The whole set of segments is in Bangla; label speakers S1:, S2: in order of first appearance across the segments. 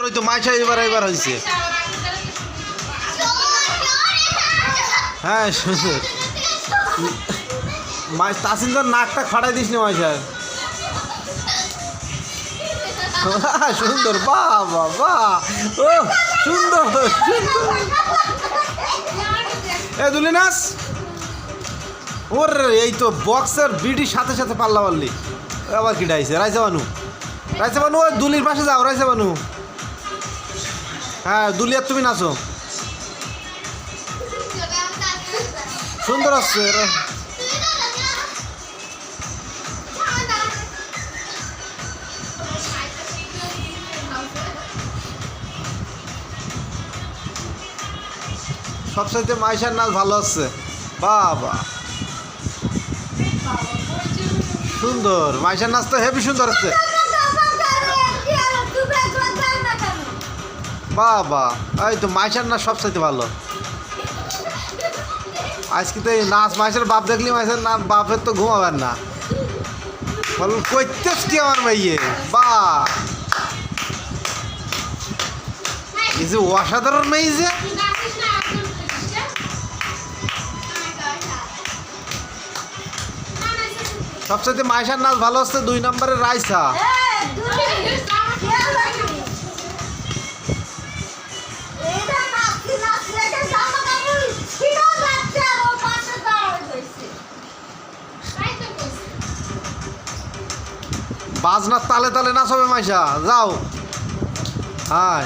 S1: ওই তো মাইশা এবার হয়েছে। হ্যাঁ সুন্দর। তাসিন তোর নাকটা ফাটাই দিস নি মাইশার। সুন্দর বাহ বাহ বাহ ও সুন্দর সুন্দর। এ দুলি নাস ওর এই তো বক্সের বিডির সাথে সাথে পাল্লা পাল্লি। আবার কি ডাইছে রাইসা বানু ওই দুলির পাশে যাও রাইসা বানু। হ্যাঁ দুলি আর তুমি নাচো সুন্দর আসছে। সবসাইতে মাইশার নাচ ভালো আসছে বাবা সুন্দর। মাইশার নাচ তো হেভি সুন্দর আসছে বাবা। এই তো মাইশার নাচ সবসাইতে ভালো আজকে তো এই নাচ। মাইশার বাপ দেখলি মাইশার নাচ বাপের তো ঘুমাবেন না বল কইতেছ কি আমার মেয়ে বা এই যে অসাধারণ মেয়ে যে। সবচেয়ে মাইশার নাচ ভালো হচ্ছে 2 নম্বরে রাইসা। বাজনার তালে তালে নাচ হবে মাইশা যাও। হ্যাঁ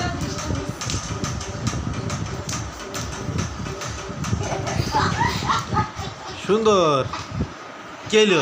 S1: সুন্দর কেলো।